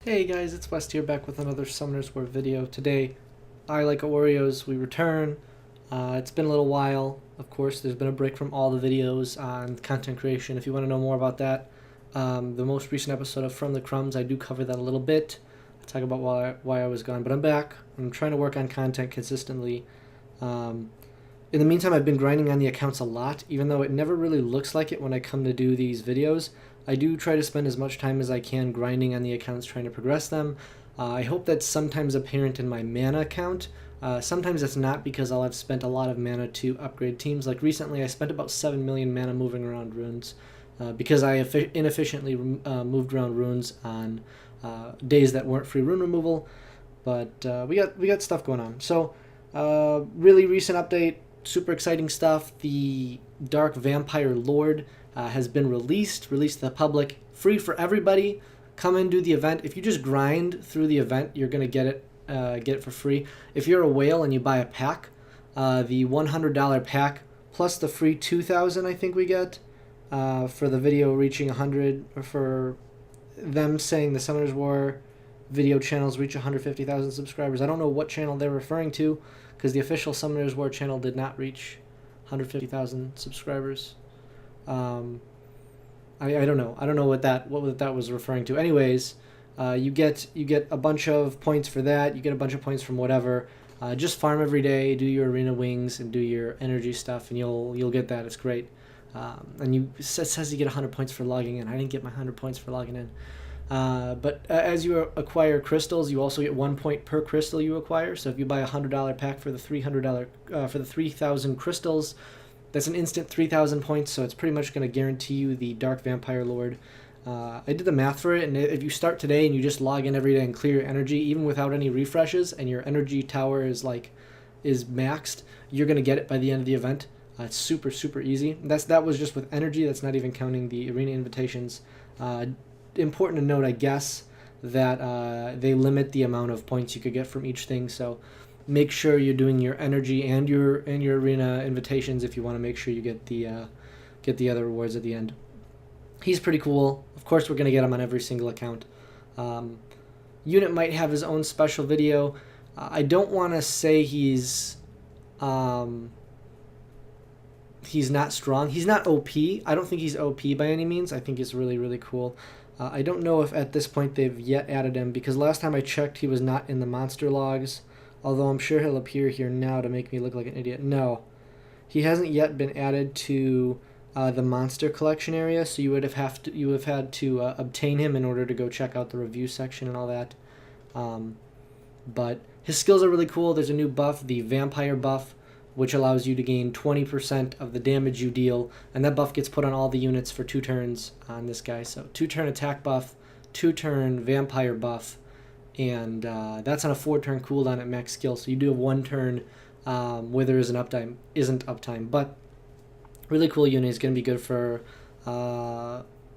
Hey guys, it's West here back with another Summoners War video. Today, I Laika Oreos, we return. It's been a little while. Of course, there's been a break from all the videos on content creation. If you want to know more about that, the most recent episode of From the Crumbs, I do cover that a little bit. I talk about why I was gone, but I'm back. I'm trying to work on content consistently. In the meantime, I've been grinding on the accounts a lot, even though it never really looks like it when I come to do these videos. I do try to spend as much time as I can grinding on the accounts, trying to progress them. I hope that's sometimes apparent in my mana count. Sometimes it's not, because I'll have spent a lot of mana to upgrade teams. Like recently, I spent about 7 million mana moving around runes because I inefficiently moved around runes on days that weren't free rune removal. But we got stuff going on. So really recent update, super exciting stuff. The Dark Vampire Lord has been released to the public, free for everybody. Come and do the event. If you just grind through the event, you're gonna get it for free. If you're a whale and you buy a pack, the $100 pack plus the free 2,000 I think we get for the video reaching 100, or for them saying the Summoners War video channels reach 150,000 subscribers. I don't know what channel they're referring to, because the official Summoners War channel did not reach 150,000 subscribers. I don't know. I don't know what that was referring to. Anyways, you get a bunch of points for that. You get a bunch of points from whatever. Just farm every day, do your arena wings, and do your energy stuff, and you'll get that. It's great. And it says you get 100 points for logging in. I didn't get my 100 points for logging in. But as you acquire crystals, you also get 1 point per crystal you acquire. So if you buy a $100 pack for the for the 3,000 crystals, that's an instant 3,000 points. So it's pretty much going to guarantee you the Dark Vampire Lord. I did the math for it, and if you start today and you just log in every day and clear your energy, even without any refreshes, and your energy tower is maxed, you're going to get it by the end of the event. It's super easy. That was just with energy. That's not even counting the arena invitations. Important to note, I guess, that they limit the amount of points you could get from each thing. So make sure you're doing your energy and your arena invitations if you want to make sure you get the other rewards at the end. He's pretty cool. Of course, we're gonna get him on every single account. Unit might have his own special video. I don't want to say he's not strong. He's not OP. I don't think he's OP by any means. I think he's really cool. I don't know if at this point they've yet added him, because last time I checked he was not in the monster logs, although I'm sure he'll appear here now to make me look like an idiot. No, he hasn't yet been added to the monster collection area, so you would have had to obtain him in order to go check out the review section and all that. But his skills are really cool. There's a new buff, the vampire buff, which allows you to gain 20% of the damage you deal, and that buff gets put on all the units for 2 turns on this guy. So 2-turn attack buff, 2-turn vampire buff, and that's on a 4-turn cooldown at max skill. So you do have 1 turn where there isn't uptime, but really cool unit. He's going to be good for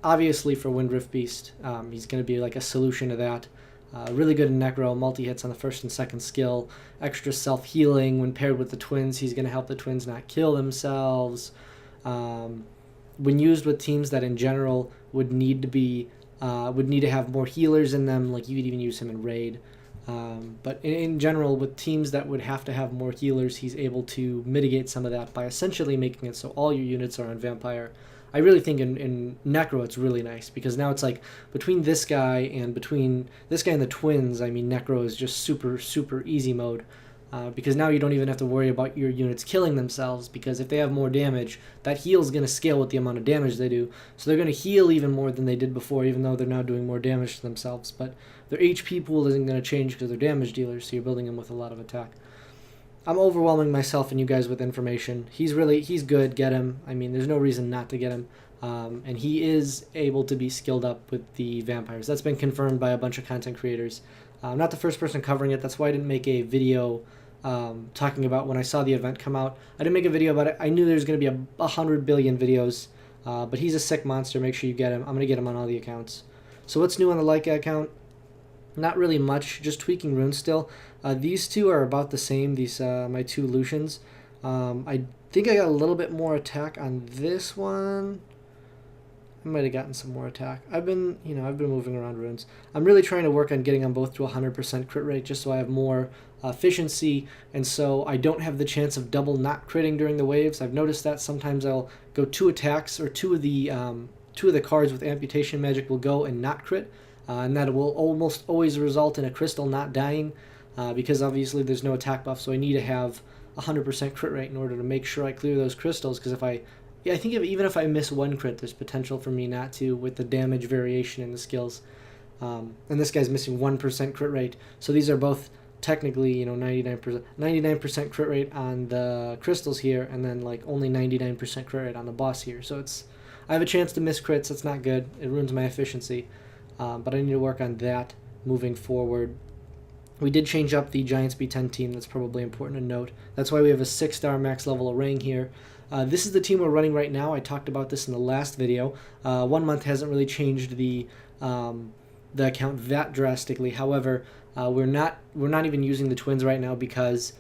obviously for Windrift Beast. He's going to be like a solution to that. Really good in Necro, multi-hits on the 1st and 2nd skill, extra self-healing. When paired with the twins, he's going to help the twins not kill themselves. When used with teams that in general would need to have more healers in them, like you could even use him in Raid. But in general, with teams that would have to have more healers, he's able to mitigate some of that by essentially making it so all your units are on Vampire. I really think in Necro it's really nice, because now it's like between this guy and the twins, I mean, Necro is just super easy mode. Because now you don't even have to worry about your units killing themselves, because if they have more damage, that heal is going to scale with the amount of damage they do. So they're going to heal even more than they did before, even though they're now doing more damage to themselves. But their HP pool isn't going to change because they're damage dealers, so you're building them with a lot of attack. I'm overwhelming myself and you guys with information. He's good. Get him. I mean, there's no reason not to get him. And he is able to be skilled up with the vampires. That's been confirmed by a bunch of content creators. I'm not the first person covering it. That's why I didn't make a video talking about when I saw the event come out. I didn't make a video about it. I knew there's going to be 100 billion videos, but he's a sick monster. Make sure you get him. I'm going to get him on all the accounts. So what's new on the Laika account? Not really much, just tweaking runes still. These two are about the same, these my 2 Lucians. I think I got a little bit more attack on this one. I might have gotten some more attack. I've been moving around runes. I'm really trying to work on getting them both to 100% crit rate just so I have more efficiency, and so I don't have the chance of double not critting during the waves. I've noticed that sometimes I'll go 2 attacks, or two of the cards with amputation magic will go and not crit, and that will almost always result in a crystal not dying, because obviously there's no attack buff, so I need to have 100% crit rate in order to make sure I clear those crystals, because I think even if I miss 1 crit, there's potential for me not to with the damage variation in the skills. And this guy's missing 1% crit rate, so these are both technically 99% crit rate on the crystals here, and then like only 99% crit rate on the boss here. So I have a chance to miss crits. That's not good. It ruins my efficiency, but I need to work on that moving forward. We did change up the Giants B10 team. That's probably important to note. That's why we have a 6-star max level orang here. This is the team we're running right now. I talked about this in the last video. 1 month hasn't really changed the account that drastically. However, we're not even using the twins right now because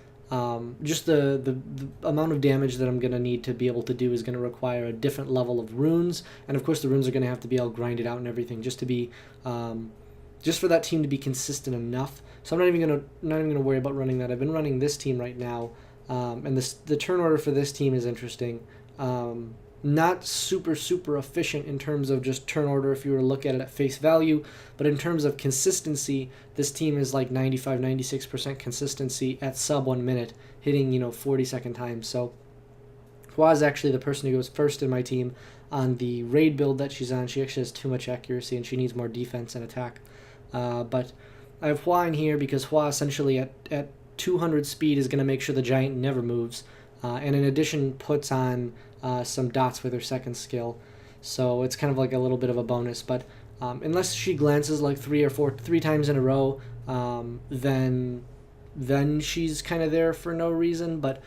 just the amount of damage that I'm going to need to be able to do is going to require a different level of runes, and of course the runes are going to have to be all grinded out and everything just to be just for that team to be consistent enough. So I'm not even gonna worry about running that. I've been running this team right now, and the turn order for this team is interesting. Not super efficient in terms of just turn order if you were to look at it at face value, but in terms of consistency, this team is like 95-96% consistency at sub 1 minute, hitting 40-second times. So Hua is actually the person who goes first in my team on the raid build that she's on. She actually has too much accuracy and she needs more defense and attack. But I have Hua in here because Hua essentially at 200 speed is going to make sure the giant never moves, and in addition puts on some dots with her second skill, so it's kind of like a little bit of a bonus. But unless she glances like 3 times in a row, then she's kind of there for no reason. But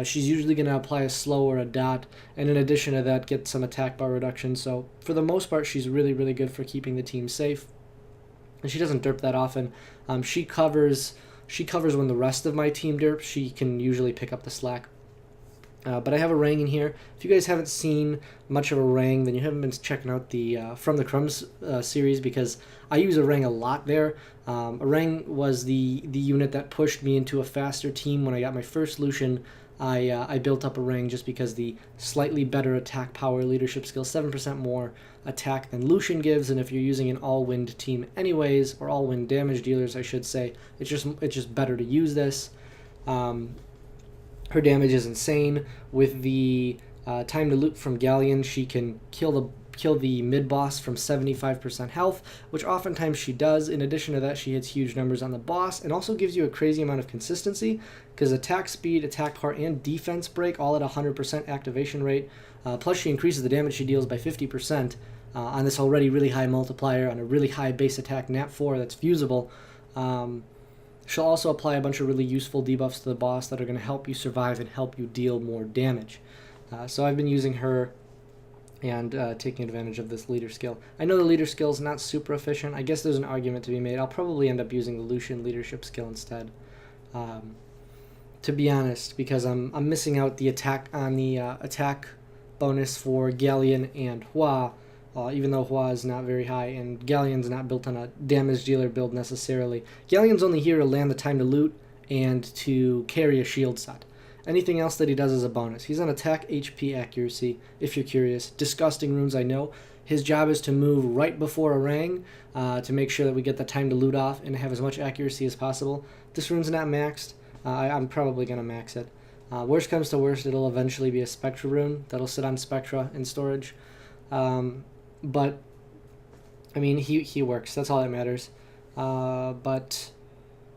she's usually going to apply a slow or a dot, and in addition to that get some attack bar reduction. So for the most part she's really good for keeping the team safe, and she doesn't derp that often. She covers when the rest of my team derps. She can usually pick up the slack. But I have a Rang in here. If you guys haven't seen much of a Rang, then you haven't been checking out the From the Crumbs series, because I use a Rang a lot there. A Rang was the unit that pushed me into a faster team when I got my first Lucian. I built up a Rang just because the slightly better attack power leadership skill, 7% more attack than Lucian gives, and if you're using an all-wind team anyways, or all-wind damage dealers I should say, it's just better to use this. Her damage is insane. With the time to loot from Galleon, she can kill the mid-boss from 75% health, which oftentimes she does. In addition to that, she hits huge numbers on the boss, and also gives you a crazy amount of consistency, because attack speed, attack power, and defense break all at 100% activation rate. Plus she increases the damage she deals by 50% on this already really high multiplier, on a really high base attack nat 4 that's fusible. She'll also apply a bunch of really useful debuffs to the boss that are going to help you survive and help you deal more damage. So I've been using her and taking advantage of this leader skill. I know the leader skill is not super efficient. I guess there's an argument to be made. I'll probably end up using the Lucian leadership skill instead, to be honest, because I'm missing out the attack on the attack bonus for Galleon and Hua, even though Hua is not very high, and Galleon's not built on a damage dealer build necessarily. Galleon's only here to land the time to loot and to carry a shield set. Anything else that he does is a bonus. He's on attack, HP, accuracy, if you're curious. Disgusting runes, I know. His job is to move right before a Rang to make sure that we get the time to loot off and have as much accuracy as possible. This rune's not maxed. I'm probably going to max it. Worst comes to worst, it'll eventually be a Spectra rune that'll sit on Spectra in storage. But, I mean, he works. That's all that matters. But,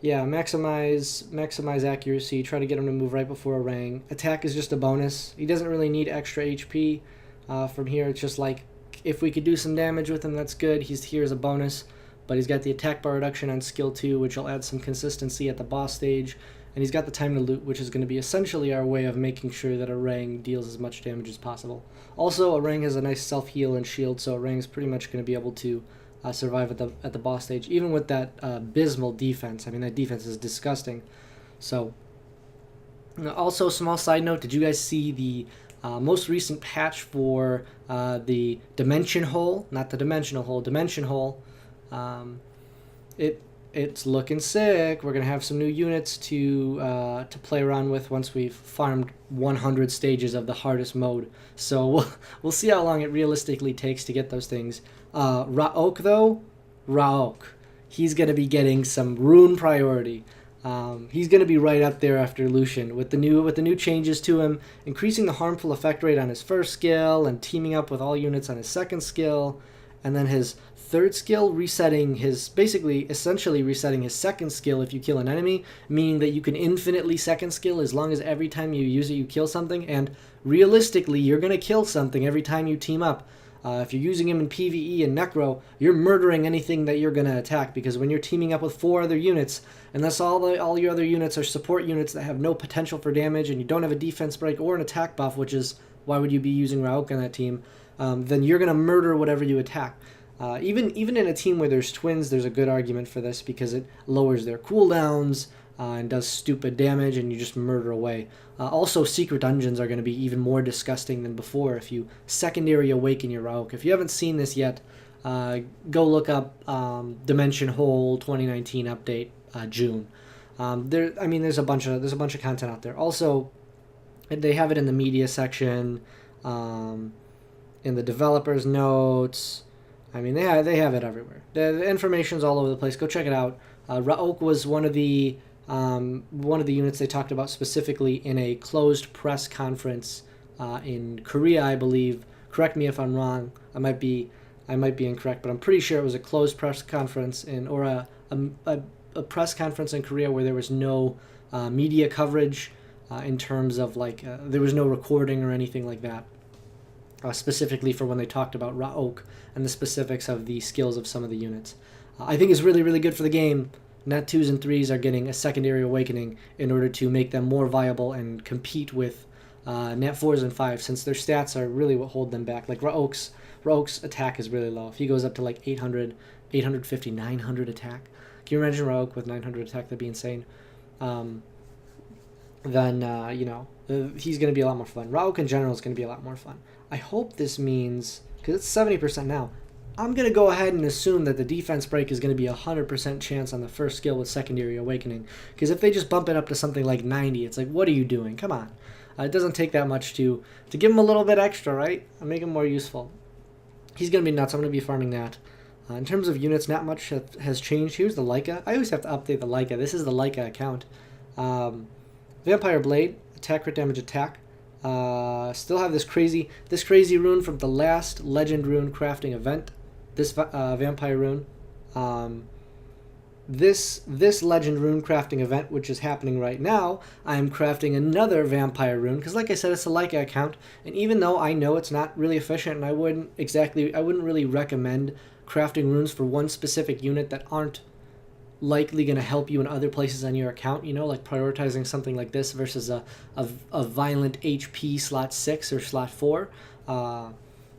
yeah, maximize accuracy. Try to get him to move right before a Rang. Attack is just a bonus. He doesn't really need extra HP from here. It's just like, if we could do some damage with him, that's good. He's here as a bonus. But he's got the attack bar reduction on skill 2, which will add some consistency at the boss stage. And he's got the time to loot, which is going to be essentially our way of making sure that a Rang deals as much damage as possible. Also, a Rang has a nice self-heal and shield, so a Rang is pretty much going to be able to survive at the boss stage, even with that abysmal defense. I mean, that defense is disgusting. So, also, small side note, did you guys see the Most recent patch for the Dimension Hole, not the Dimensional Hole, Dimension Hole. It's looking sick. We're gonna have some new units to play around with once we've farmed 100 stages of the hardest mode. So we'll see how long it realistically takes to get those things. Raok though, Raok, he's gonna be getting some rune priority. He's gonna be right up there after Lucian with the new changes to him, increasing the harmful effect rate on his first skill and teaming up with all units on his second skill, and then his third skill essentially resetting his second skill if you kill an enemy, meaning that you can infinitely second skill as long as every time you use it you kill something, and realistically you're going to kill something every time you team up. If you're using him in PvE and Necro, you're murdering anything that you're going to attack, because when you're teaming up with 4 other units, unless all your other units are support units that have no potential for damage and you don't have a defense break or an attack buff, which is why would you be using Raok on that team, then you're going to murder whatever you attack. Even in a team where there's twins, there's a good argument for this because it lowers their cooldowns and does stupid damage, and you just murder away. Also, secret dungeons are going to be even more disgusting than before if you secondary awaken your Raok. If you haven't seen this yet, go look up Dimension Hole 2019 update June. There's a bunch of content out there. Also, they have it in the media section, in the developers notes. They have it everywhere. The information's all over the place. Go check it out. Raok was one of the units they talked about specifically in a closed press conference in Korea, I believe. Correct me if I'm wrong. I might be incorrect, but I'm pretty sure it was a closed press conference or a press conference in Korea where there was no media coverage in terms of there was no recording or anything like that. Specifically for when they talked about Raok and the specifics of the skills of some of the units. I think it's really, really good for the game. Net 2s and 3s are getting a secondary awakening in order to make them more viable and compete with Net 4s and 5s, since their stats are really what hold them back. Like Raok's attack is really low. If he goes up to like 800, 850, 900 attack, can you imagine Raok with 900 attack? That'd be insane. Then he's going to be a lot more fun. Raok in general is going to be a lot more fun. I hope this means, because it's 70% now, I'm going to go ahead and assume that the defense break is going to be 100% chance on the first skill with secondary awakening. Because if they just bump it up to something like 90, it's like, what are you doing? Come on. It doesn't take that much to give him a little bit extra, right? And make him more useful. He's going to be nuts. I'm going to be farming that. In terms of units, not much has changed. Here's the Laika. I always have to update the Laika. This is the Laika account. Vampire Blade, attack, crit damage, attack. Still have this crazy rune from the last Legend Rune crafting event. This Vampire Rune. This Legend Rune crafting event, which is happening right now, I'm crafting another Vampire Rune, because like I said, it's a Laika account, and even though I know it's not really efficient, and I wouldn't really recommend crafting runes for one specific unit that aren't likely going to help you in other places on your account, like prioritizing something like this versus a violent HP slot 6 or slot 4,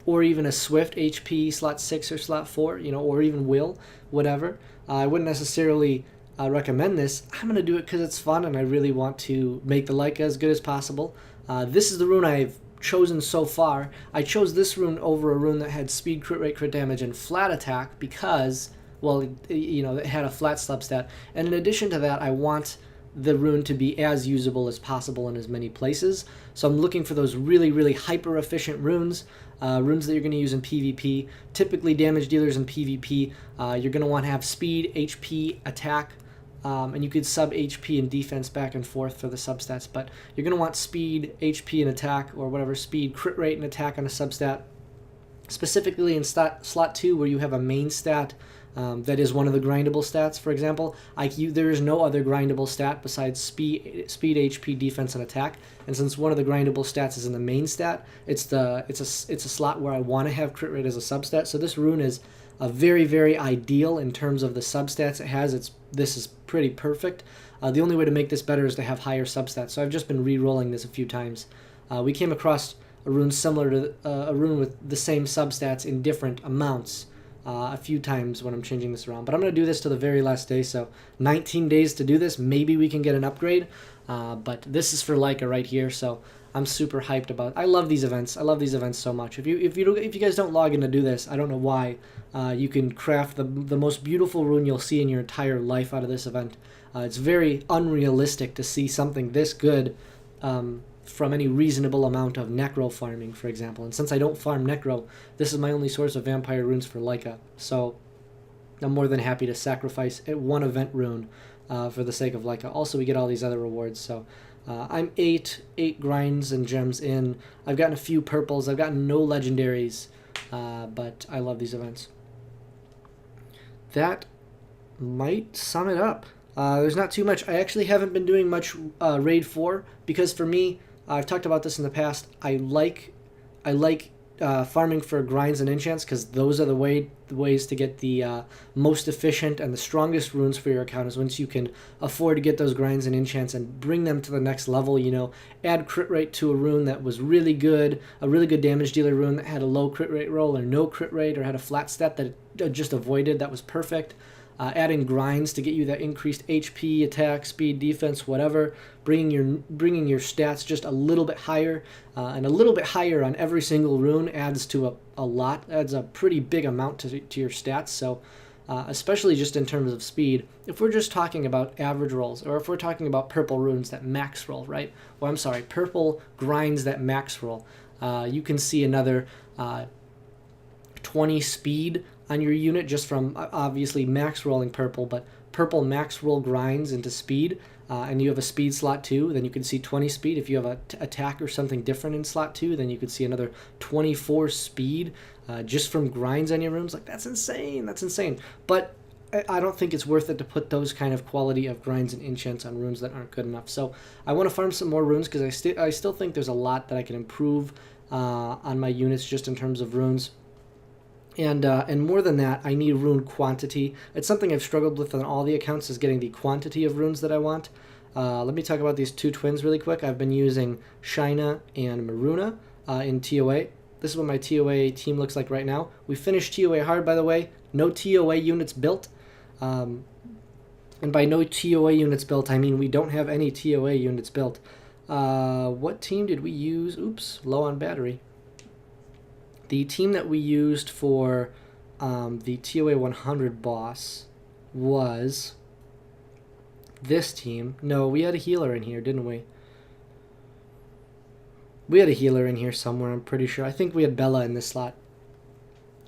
or even a swift HP slot 6 or slot 4, or even will, whatever. I wouldn't necessarily recommend this. I'm going to do it because it's fun and I really want to make the Laika as good as possible. This is the rune I've chosen so far. I chose this rune over a rune that had speed, crit rate, crit damage, and flat attack because, it had a flat substat. And in addition to that, I want the rune to be as usable as possible in as many places. So I'm looking for those really, really hyper-efficient runes, runes that you're going to use in PvP. Typically, damage dealers in PvP, you're going to want to have speed, HP, attack, and you could sub HP and defense back and forth for the substats, but you're going to want speed, HP, and attack, or whatever, speed, crit rate, and attack on a substat. Specifically in slot 2, where you have a main stat that is one of the grindable stats, for example, there is no other grindable stat besides speed, HP, defense, and attack. And since one of the grindable stats is in the main stat, it's a slot where I want to have crit rate as a substat. So this rune is very, very ideal in terms of the substats it has. This is pretty perfect. The only way to make this better is to have higher substats. So I've just been re-rolling this a few times. We came across a rune similar to a rune with the same substats in different amounts a few times when I'm changing this around. But I'm going to do this to the very last day, so 19 days to do this. Maybe we can get an upgrade, but this is for Laika right here, so I'm super hyped about it. I love these events. I love these events so much. If you guys don't log in to do this, I don't know why. You can craft the most beautiful rune you'll see in your entire life out of this event. It's very unrealistic to see something this good from any reasonable amount of necro farming, for example. And since I don't farm necro, this is my only source of vampire runes for Laika. So I'm more than happy to sacrifice one event rune for the sake of Laika. Also, we get all these other rewards. So I'm eight grinds and gems in. I've gotten a few purples. I've gotten no legendaries, but I love these events. That might sum it up. There's not too much. I actually haven't been doing much Raid 4 because for me, I've talked about this in the past, I like farming for grinds and enchants because those are the ways to get the most efficient and the strongest runes for your account is once you can afford to get those grinds and enchants and bring them to the next level, you know, add crit rate to a rune that was really good, a really good damage dealer rune that had a low crit rate roll or no crit rate or had a flat stat that it just avoided, that was perfect. Adding grinds to get you that increased HP, attack, speed, defense, whatever. Bringing your stats just a little bit higher, and a little bit higher on every single rune adds to a lot. Adds a pretty big amount to your stats. So, especially just in terms of speed, if we're just talking about average rolls, or if we're talking about purple runes that max roll, right? Well, I'm sorry, purple grinds that max roll. You can see another 20 speed on your unit just from obviously max rolling purple, but purple max roll grinds into speed, and you have a speed slot 2, then you can see 20 speed. If you have a attack or something different in slot 2, then you could see another 24 speed just from grinds on your runes. Like, that's insane. That's insane. But I don't think it's worth it to put those kind of quality of grinds and enchants on runes that aren't good enough. So I want to farm some more runes because I still think there's a lot that I can improve on my units just in terms of runes. And more than that, I need rune quantity. It's something I've struggled with on all the accounts, is getting the quantity of runes that I want. Let me talk about these two twins really quick. I've been using Shina and Maruna in TOA. This is what my TOA team looks like right now. We finished TOA hard, by the way. No TOA units built. And by no TOA units built, I mean we don't have any TOA units built. What team did we use? Oops, low on battery. The team that we used for the TOA 100 boss was this team. No, we had a healer in here, didn't we? We had a healer in here somewhere, I'm pretty sure. I think we had Bella in this slot.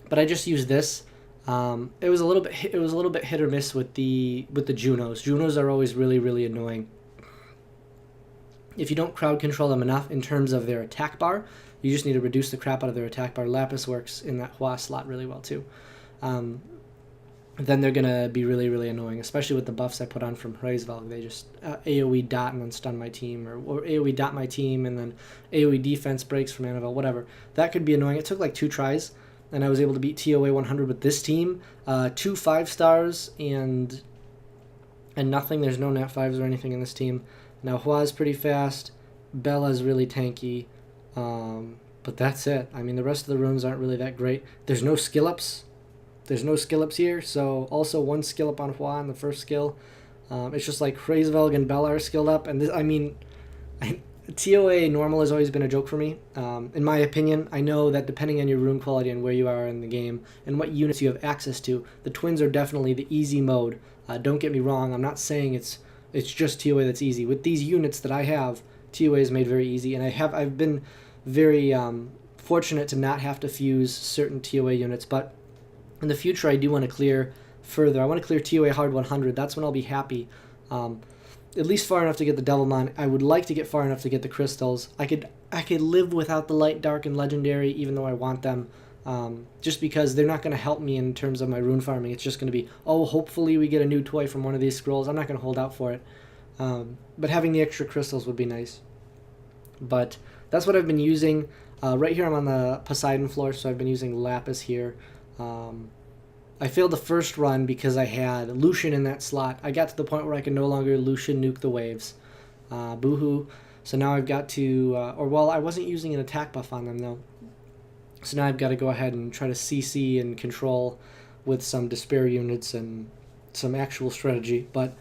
But I just used this. It was a little bit hit or miss with the Junos. Junos are always really, really annoying. If you don't crowd control them enough in terms of their attack bar, you just need to reduce the crap out of their attack bar. Lapis works in that Hua slot really well too. Then they're going to be really, really annoying, especially with the buffs I put on from Hraesvelg. They just AoE dot and then stun my team, or AoE dot my team and then AoE defense breaks from Annabelle, whatever. That could be annoying. It took like 2 tries, and I was able to beat TOA 100 with this team. 2 5-stars and nothing. There's no nat 5s or anything in this team. Now Hua's pretty fast. Bella's really tanky. But that's it. I mean, the rest of the runes aren't really that great. There's no skill ups. There's no skill ups here. So also 1 skill up on Hua on the first skill. It's just like Hraesvelg and Bella are skilled up. And this, I mean, TOA normal has always been a joke for me. In my opinion, I know that depending on your rune quality and where you are in the game and what units you have access to, the twins are definitely the easy mode. Don't get me wrong. I'm not saying it's just TOA that's easy. With these units that I have, TOA is made very easy, and I've been very fortunate to not have to fuse certain TOA units, but in the future I do want to clear further. I want to clear TOA hard 100. That's when I'll be happy. At least far enough to get the Devilmon. I would like to get far enough to get the crystals. I could live without the light, dark, and legendary, even though I want them. Just because they're not going to help me in terms of my rune farming. It's just going to be, oh, hopefully we get a new toy from one of these scrolls. I'm not going to hold out for it. But having the extra crystals would be nice. But that's what I've been using. Right here I'm on the Poseidon floor, so I've been using Lapis here. I failed the first run because I had Lucian in that slot. I got to the point where I could no longer Lucian nuke the waves. Boo-hoo. So now I've got to, I wasn't using an attack buff on them though. So now I've got to go ahead and try to CC and control with some despair units and some actual strategy. But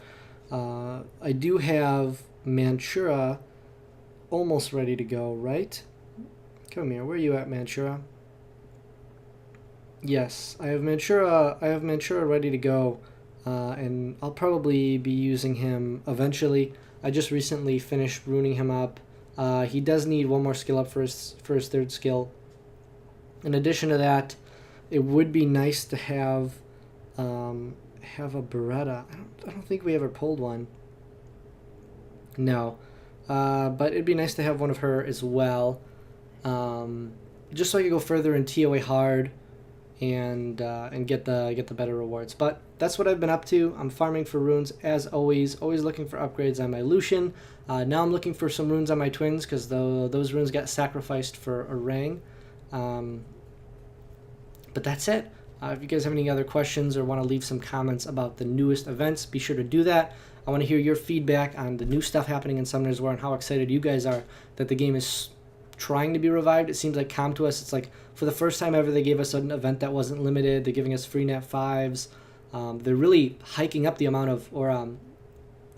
I do have Manchura almost ready to go, right? Come here. Where are you at, Manchura? Yes, I have Manchura. I have Manchura ready to go, and I'll probably be using him eventually. I just recently finished ruining him up. He does need one more skill up for his third skill. In addition to that, it would be nice to have a Beretta. I don't think we ever pulled one. No, but it'd be nice to have one of her as well, just so I could go further in TOA hard and get the better rewards. But that's what I've been up to. I'm farming for runes as always looking for upgrades on my Lucian. Now I'm looking for some runes on my twins because those runes got sacrificed for Orang. But that's it. If you guys have any other questions or want to leave some comments about the newest events, be sure to do that. I want to hear your feedback on the new stuff happening in Summoners War and how excited you guys are that the game is trying to be revived. It seems like Come To Us, it's like for the first time ever they gave us an event that wasn't limited. They're giving us free nat 5s. They're really hiking up the amount of, or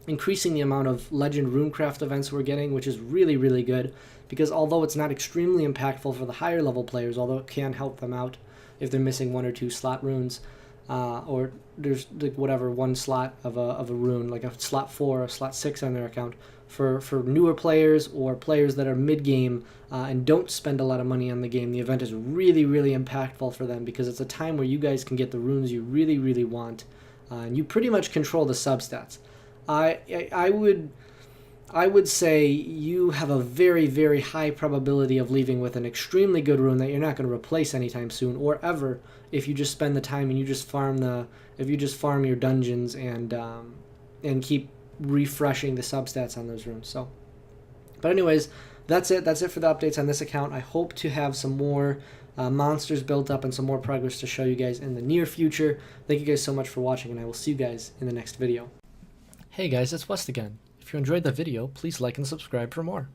increasing the amount of legend runecraft events we're getting, which is really, really good, because although it's not extremely impactful for the higher level players, although it can help them out if they're missing 1 or 2 slot runes, or there's like whatever, 1 slot of a rune, like a slot 4 or a slot 6 on their account. For newer players or players that are mid-game and don't spend a lot of money on the game, the event is really, really impactful for them because it's a time where you guys can get the runes you really, really want, and you pretty much control the substats. I would say you have a very, very high probability of leaving with an extremely good rune that you're not going to replace anytime soon or ever if you just spend the time and you just farm your dungeons and keep refreshing the substats on those runes. So, but anyways, that's it for the updates on this account. I hope to have some more monsters built up and some more progress to show you guys in the near future. Thank you guys so much for watching, and I will see you guys in the next video. Hey guys, it's West again. If you enjoyed the video, please like and subscribe for more.